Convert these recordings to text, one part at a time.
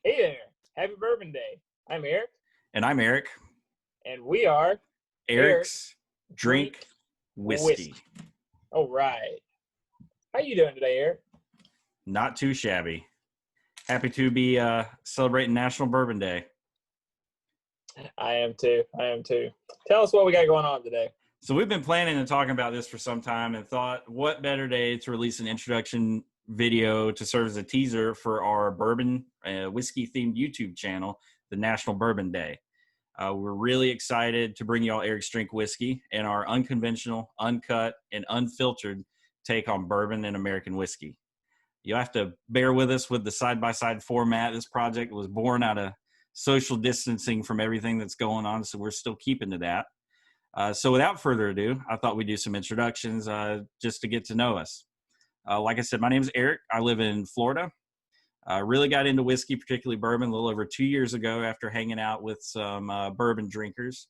Hey there. Happy Bourbon Day. I'm Eric, And I'm Eric. and we are Eric Eric's Drink Drink Whiskey. Whiskey. All right. How you doing today, Eric? Not too shabby. Happy to be celebrating National Bourbon Day. I am too. Tell us what we got going on today. So we've been planning and talking about this for some time and thought, what better day to release an introduction video to serve as a teaser for our bourbon whiskey-themed YouTube channel, the National Bourbon Day. We're really excited to bring you all Eric's Drink Whiskey and our unconventional, uncut, and unfiltered take on bourbon and American whiskey. You'll have to bear with us with the side-by-side format. This project was born out of social distancing from everything that's going on, so we're still keeping to that. So without further ado, I thought we'd do some introductions just to get to know us. Like I said, my name is Eric. I live in Florida. I really got into whiskey, particularly bourbon, a little over 2 years ago after hanging out with some bourbon drinkers.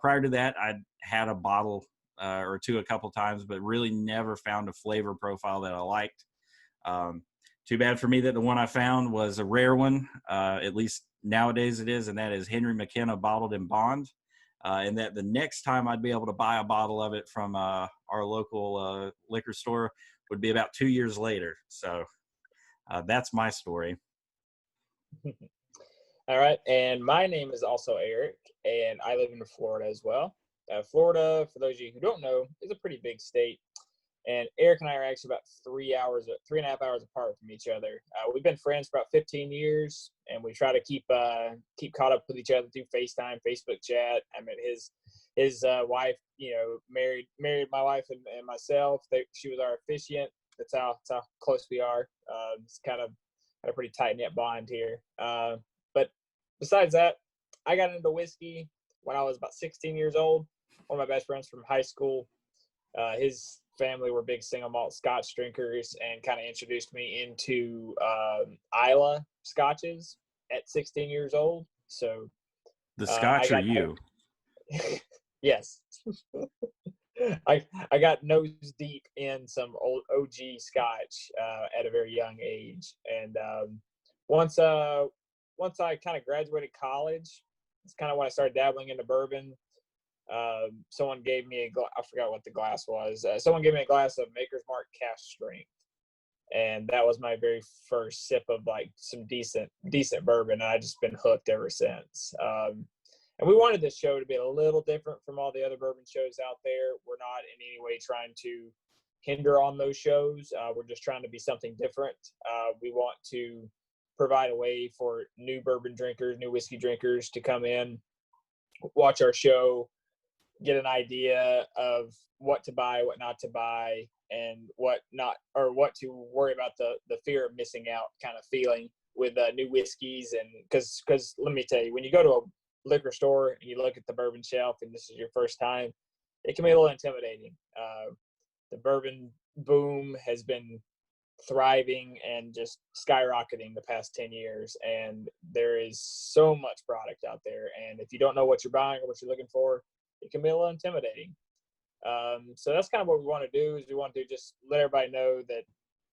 Prior to that, I'd had a bottle or two a couple times, but really never found a flavor profile that I liked. Too bad for me that the one I found was a rare one, at least nowadays it is, and that is Henry McKenna Bottled in Bond. And that the next time I'd be able to buy a bottle of it from our local liquor store would be about 2 years later. So that's my story. All right. And my name is also Eric, and I live in Florida as well. Florida, for those of you who don't know, is a pretty big state. And Eric and I are actually about 3.5 hours apart from each other. We've been friends for about 15 years, and we try to keep caught up with each other through FaceTime, Facebook chat. I met his wife, married my wife and myself. She was our officiant. That's how close we are. It's kind of had a pretty tight knit bond here. But besides that, I got into whiskey when I was about 16 years old. One of my best friends from high school, his family were big single malt Scotch drinkers and kind of introduced me into Islay scotches at 16 years old. So the Scotch or you? Yes. I got nose deep in some old OG Scotch at a very young age, and once I kind of graduated college, it's kind of when I started dabbling into bourbon. Someone gave me I forgot what the glass was. Someone gave me a glass of Maker's Mark Cask Strength, and that was my very first sip of like some decent bourbon. And I've just been hooked ever since. And we wanted this show to be a little different from all the other bourbon shows out there. We're not in any way trying to hinder on those shows. We're just trying to be something different. We want to provide a way for new bourbon drinkers, new whiskey drinkers to come in, watch our show, get an idea of what to buy, what not to buy, and what to worry about the fear of missing out kind of feeling with new whiskeys. And because let me tell you, when you go to a liquor store and you look at the bourbon shelf and this is your first time, it can be a little intimidating. The bourbon boom has been thriving and just skyrocketing the past 10 years, and there is so much product out there, and if you don't know what you're buying or what you're looking for, it can be a little intimidating. So that's kind of what we want to do, is we want to just let everybody know that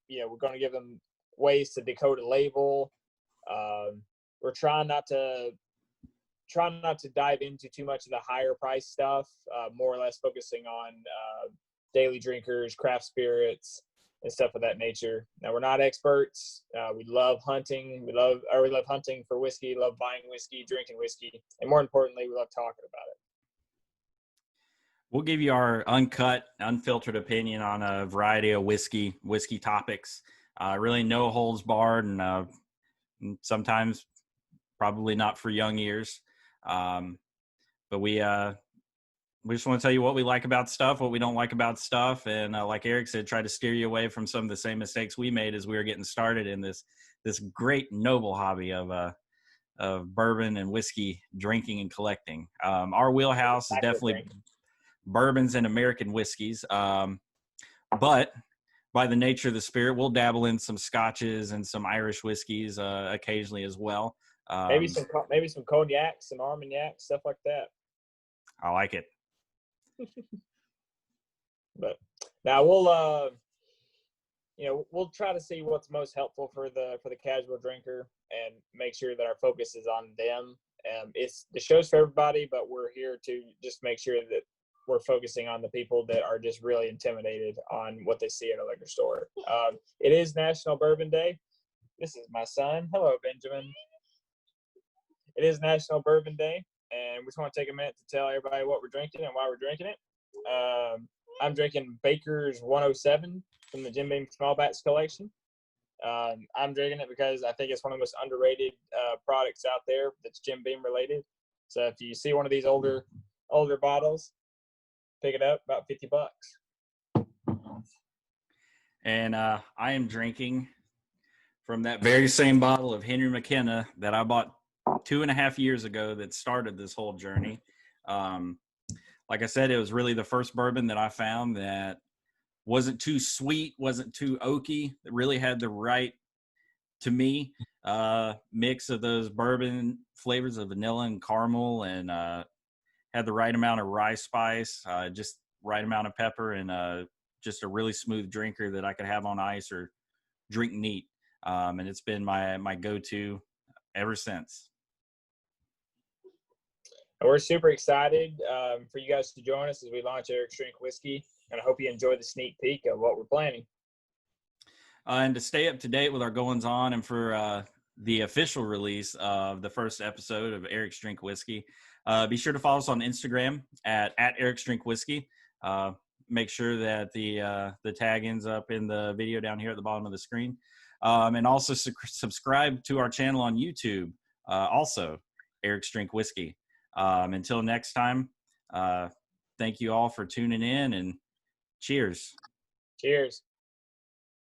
we're going to give them ways to decode a label. We're trying not to dive into too much of the higher price stuff, more or less focusing on daily drinkers, craft spirits, and stuff of that nature. Now, we're not experts. We love hunting. We love hunting for whiskey, love buying whiskey, drinking whiskey, and more importantly, we love talking about it. We'll give you our uncut, unfiltered opinion on a variety of whiskey topics. Really no holds barred, and sometimes probably not for young ears. But we just want to tell you what we like about stuff, what we don't like about stuff. And like Eric said, try to steer you away from some of the same mistakes we made as we were getting started in this great noble hobby of bourbon and whiskey drinking and collecting. Our wheelhouse is definitely bourbons and American whiskeys. But by the nature of the spirit, we'll dabble in some scotches and some Irish whiskeys occasionally as well. Maybe some cognac, some Armagnac, stuff like that. I like it. But now we'll try to see what's most helpful for the casual drinker. and make sure that our focus is on them. It's the show's for everybody, but we're here to just make sure that we're focusing on the people that are just really intimidated on what they see at a liquor store. It is National Bourbon Day. This is my son. Hello, Benjamin. It is National Bourbon Day, and we just want to take a minute to tell everybody what we're drinking and why we're drinking it. I'm drinking Baker's 107 from the Jim Beam Small Batch collection. I'm drinking it because I think it's one of the most underrated products out there that's Jim Beam related. So if you see one of these older bottles, pick it up, about $50. And I am drinking from that very same bottle of Henry McKenna that I bought 2.5 years ago that started this whole journey. Like I said, it was really the first bourbon that I found that wasn't too sweet, wasn't too oaky. It really had the right, to me, mix of those bourbon flavors of vanilla and caramel, and had the right amount of rye spice, just right amount of pepper, and just a really smooth drinker that I could have on ice or drink neat. And it's been my go-to ever since. We're super excited for you guys to join us as we launch Eric's Drink Whiskey, and I hope you enjoy the sneak peek of what we're planning. And to stay up to date with our goings-on and for the official release of the first episode of Eric's Drink Whiskey, be sure to follow us on Instagram at Eric's Drink Whiskey. Make sure that the tag ends up in the video down here at the bottom of the screen. And also subscribe to our channel on YouTube, also Eric's Drink Whiskey. Until next time, thank you all for tuning in, and cheers. Cheers.